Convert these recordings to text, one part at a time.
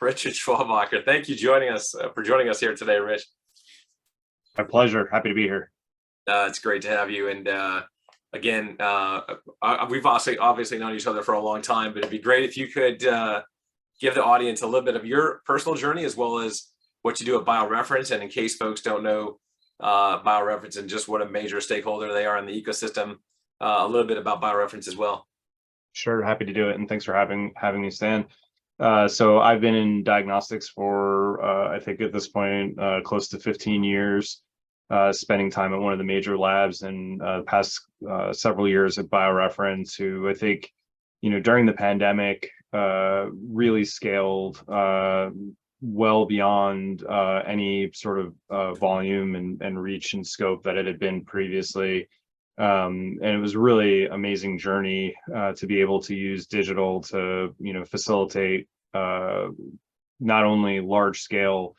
Richard Schwabacher. Thank you for joining us here today, Rich. My pleasure. Happy to be here. It's great to have you. And again, we've obviously known each other for a long time, but it'd be great if you could give the audience a little bit of your personal journey as well as what you do at BioReference. And in case folks don't know BioReference and just what a major stakeholder they are in the ecosystem, a little bit about BioReference as well. Sure, happy to do it, and thanks for having me, Stan. So I've been in diagnostics for I think at this point close to 15 years, spending time at one of the major labs, and past several years at BioReference, who I think, during the pandemic really scaled well beyond any sort of volume and reach and scope that it had been previously. And it was really amazing journey to be able to use digital to, facilitate not only large scale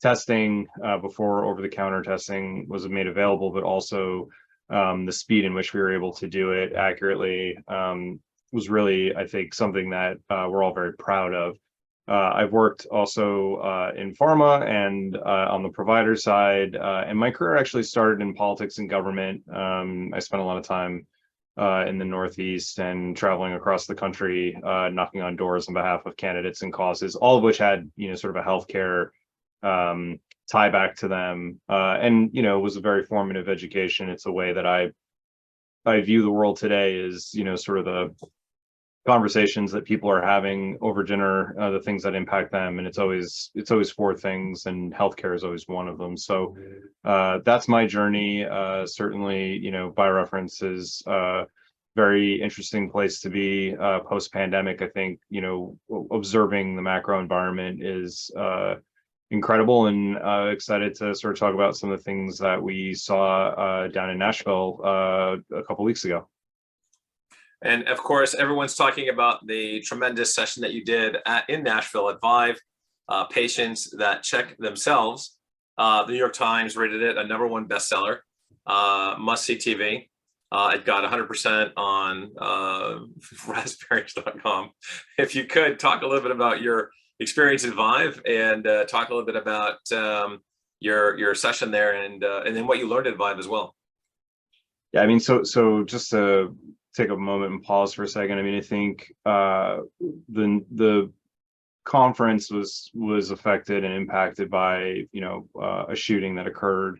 testing before over-the-counter testing was made available, but also the speed in which we were able to do it accurately was really, I think, something that we're all very proud of. I've worked also in pharma and on the provider side, and my career actually started in politics and government. I spent a lot of time in the Northeast and traveling across the country, knocking on doors on behalf of candidates and causes, all of which had, sort of a healthcare tie back to them. And, it was a very formative education. It's a way that I view the world today as, sort of the conversations that people are having over dinner, the things that impact them, and it's always four things, and healthcare is always one of them. So that's my journey. Certainly, BioReference is a very interesting place to be post-pandemic. I think, observing the macro environment is incredible, and excited to sort of talk about some of the things that we saw down in Nashville a couple weeks ago. And of course, everyone's talking about the tremendous session that you did in Nashville at ViVE. Patients that check themselves. The New York Times rated it a #1 bestseller, must-see TV. It got 100% on raspberries.com. If you could talk a little bit about your experience at ViVE and talk a little bit about your session there and then what you learned at ViVE as well. Yeah, I mean, so just to take a moment and pause for a second. I mean, I think the conference was affected and impacted by a shooting that occurred.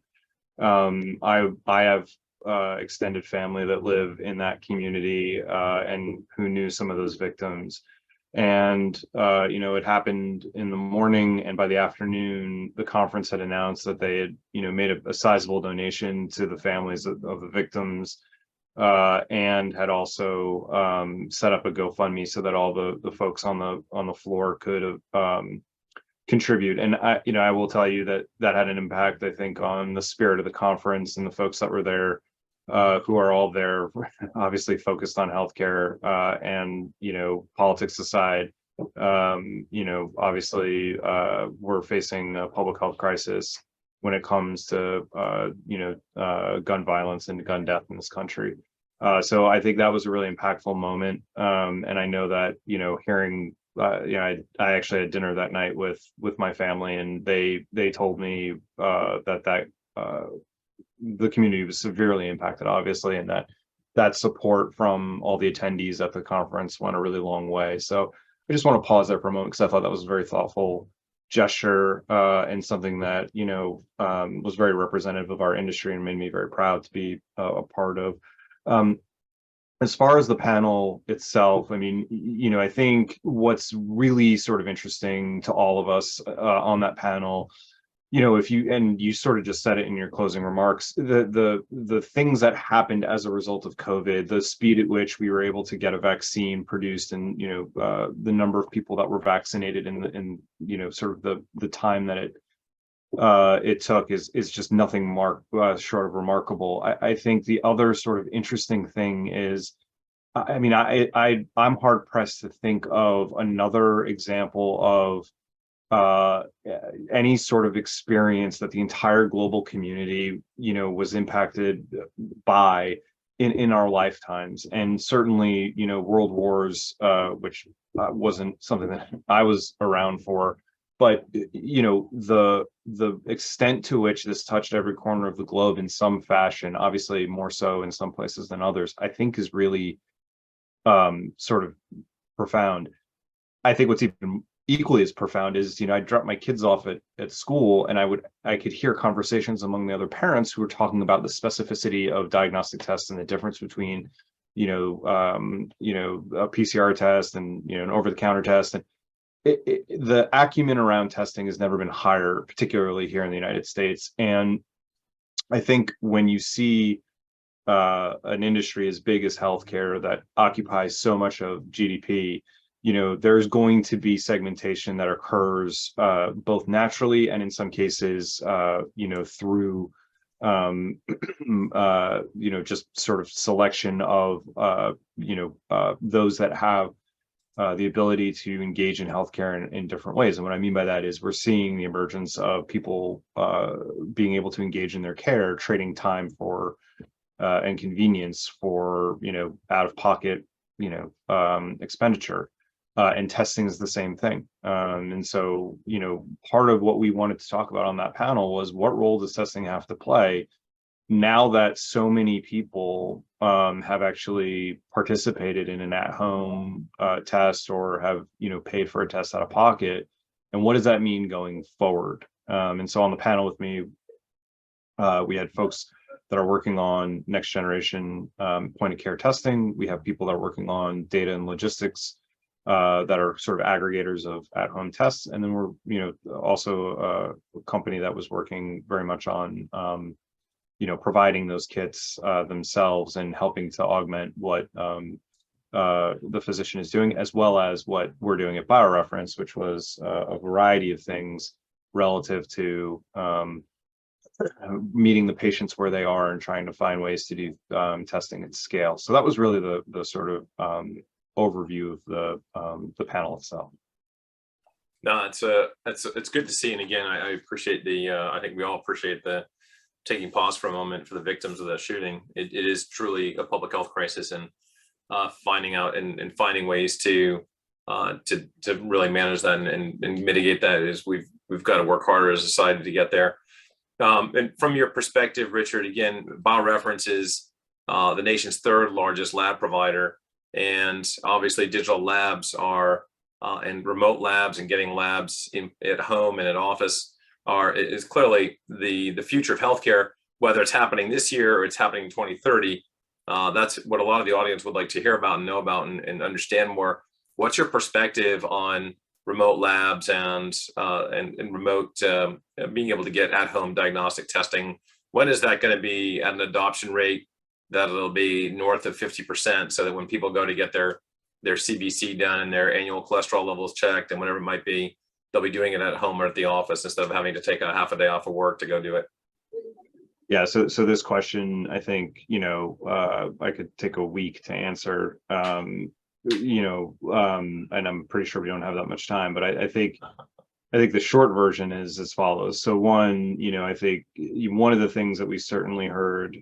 I have extended family that live in that community and who knew some of those victims. And it happened in the morning, and by the afternoon, the conference had announced that they had made a sizable donation to the families of the victims. And had also set up a GoFundMe so that all the folks on the floor could contribute. And I will tell you that had an impact, I think, on the spirit of the conference and the folks that were there, who are all there, obviously focused on healthcare and politics aside. Obviously we're facing a public health crisis when it comes to gun violence and gun death in this country. So I think that was a really impactful moment. And I know that, hearing, I actually had dinner that night with my family, and they told me that the community was severely impacted, obviously, and that support from all the attendees at the conference went a really long way. So I just want to pause there for a moment, because I thought that was a very thoughtful gesture and something that, was very representative of our industry and made me very proud to be a part of. As far as the panel itself, I mean, I think what's really sort of interesting to all of us on that panel, if you sort of just said it in your closing remarks, the things that happened as a result of COVID, the speed at which we were able to get a vaccine produced, and the number of people that were vaccinated in sort of the time that it took is just nothing short of remarkable. I think the other sort of interesting thing is, I mean, I'm hard pressed to think of another example of any sort of experience that the entire global community, was impacted by in our lifetimes. And certainly, world wars, which wasn't something that I was around for, but the extent to which this touched every corner of the globe in some fashion, obviously more so in some places than others, I think is really sort of profound. I think what's even equally as profound is, I dropped my kids off at school, and I could hear conversations among the other parents who were talking about the specificity of diagnostic tests and the difference between, a PCR test and, an over-the-counter test. And the acumen around testing has never been higher, particularly here in the United States. And I think when you see an industry as big as healthcare that occupies so much of GDP, there's going to be segmentation that occurs both naturally and in some cases, through, just sort of selection of, those that have the ability to engage in healthcare in different ways. And what I mean by that is we're seeing the emergence of people being able to engage in their care, trading time for and convenience for, out-of-pocket, expenditure. And testing is the same thing. And so, part of what we wanted to talk about on that panel was what role does testing have to play now that so many people have actually participated in an at-home test or have, paid for a test out of pocket, and what does that mean going forward? And so on the panel with me, we had folks that are working on next generation point of care testing. We have people that are working on data and logistics that are sort of aggregators of at-home tests. And then we're, also a company that was working very much on, providing those kits themselves and helping to augment what the physician is doing, as well as what we're doing at BioReference, which was a variety of things relative to meeting the patients where they are and trying to find ways to do testing at scale. So that was really the sort of overview of the panel itself. No, it's good to see. And again, I appreciate I think we all appreciate the taking pause for a moment for the victims of that shooting. It is truly a public health crisis, and finding out and finding ways to really manage that and mitigate that is we've got to work harder as a society to get there. And from your perspective, Richard, again, BioReference is the nation's third largest lab provider, and obviously digital labs are and remote labs and getting labs at home and at office is clearly the future of healthcare, whether it's happening this year or it's happening in 2030. That's what a lot of the audience would like to hear about and know about and understand more. What's your perspective on remote labs and remote being able to get at-home diagnostic testing? When is that going to be at an adoption rate that it'll be north of 50%, so that when people go to get their CBC done and their annual cholesterol levels checked and whatever it might be, they'll be doing it at home or at the office instead of having to take a half a day off of work to go do it? Yeah, so this question, I think, I could take a week to answer, and I'm pretty sure we don't have that much time, but I think the short version is as follows. So one, I think one of the things that we certainly heard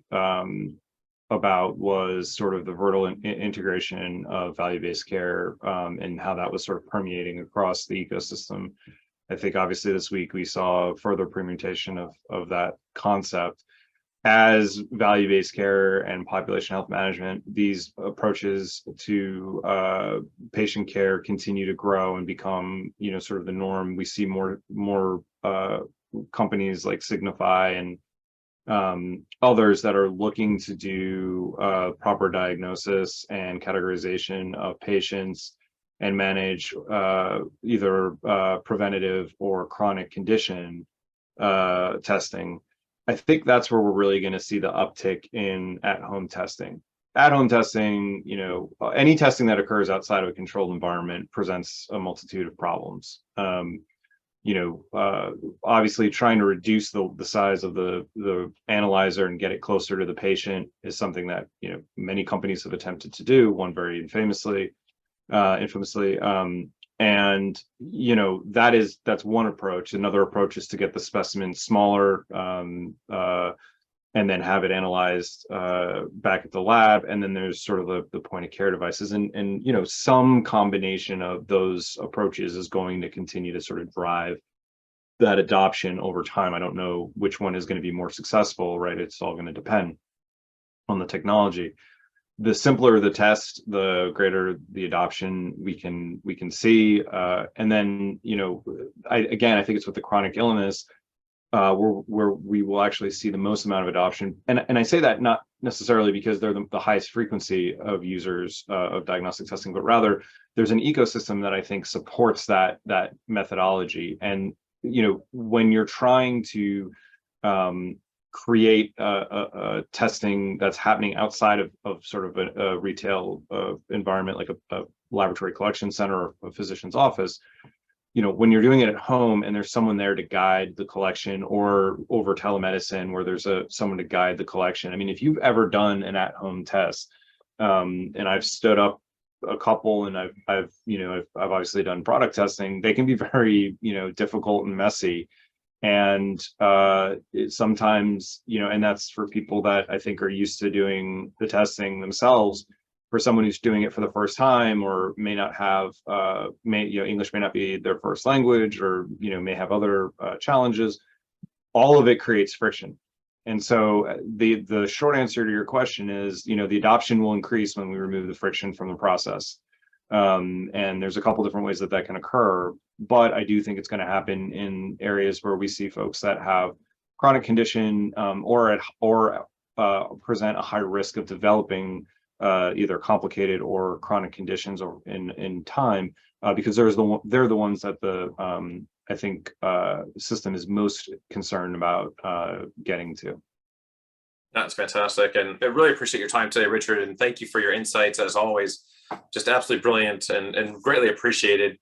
about was sort of the vertical integration of value-based care and how that was sort of permeating across the ecosystem. I think obviously this week we saw further permutation of that concept. As value-based care and population health management, these approaches to patient care continue to grow and become, sort of the norm. We see more companies like Signify and others that are looking to do proper diagnosis and categorization of patients and manage either preventative or chronic condition testing. I think that's where we're really going to see the uptick in at-home testing. At-home testing, any testing that occurs outside of a controlled environment presents a multitude of problems. Obviously trying to reduce the size of the analyzer and get it closer to the patient is something that, many companies have attempted to do, one very infamously. And, that's one approach. Another approach is to get the specimen smaller and then have it analyzed back at the lab. And then there's sort of the point of care devices, and you know, some combination of those approaches is going to continue to sort of drive that adoption over time. I don't know which one is going to be more successful, right? It's all going to depend on the technology. The simpler the test, the greater the adoption we can see. And then, you know, I think it's with the chronic illness where we will actually see the most amount of adoption. And I say that not necessarily because they're the highest frequency of users of diagnostic testing, but rather there's an ecosystem that I think supports that methodology. And, you know, when you're trying to create a testing that's happening outside of sort of a retail environment, like a laboratory collection center or a physician's office, you know, when you're doing it at home and there's someone there to guide the collection, or over telemedicine where there's someone to guide the collection. I mean, if you've ever done an at-home test, and I've stood up a couple, and I've obviously done product testing, they can be very, you know, difficult and messy. And sometimes, you know, and that's for people that I think are used to doing the testing themselves. For someone who's doing it for the first time, or may not have, English may not be their first language, or, you know, may have other challenges, all of it creates friction. And so the short answer to your question is, you know, the adoption will increase when we remove the friction from the process. And there's a couple different ways that can occur, but I do think it's going to happen in areas where we see folks that have chronic condition, or present a high risk of developing either complicated or chronic conditions or in time, because they're the ones that the I think system is most concerned about getting to. That's fantastic, and I really appreciate your time today, Richard, and thank you for your insights as always. Just absolutely brilliant and greatly appreciated,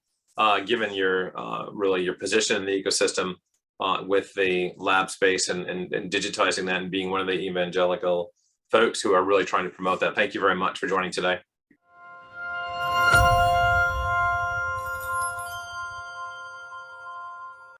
given your really your position in the ecosystem with the lab space and digitizing that, and being one of the evangelical folks who are really trying to promote that. Thank you very much for joining today.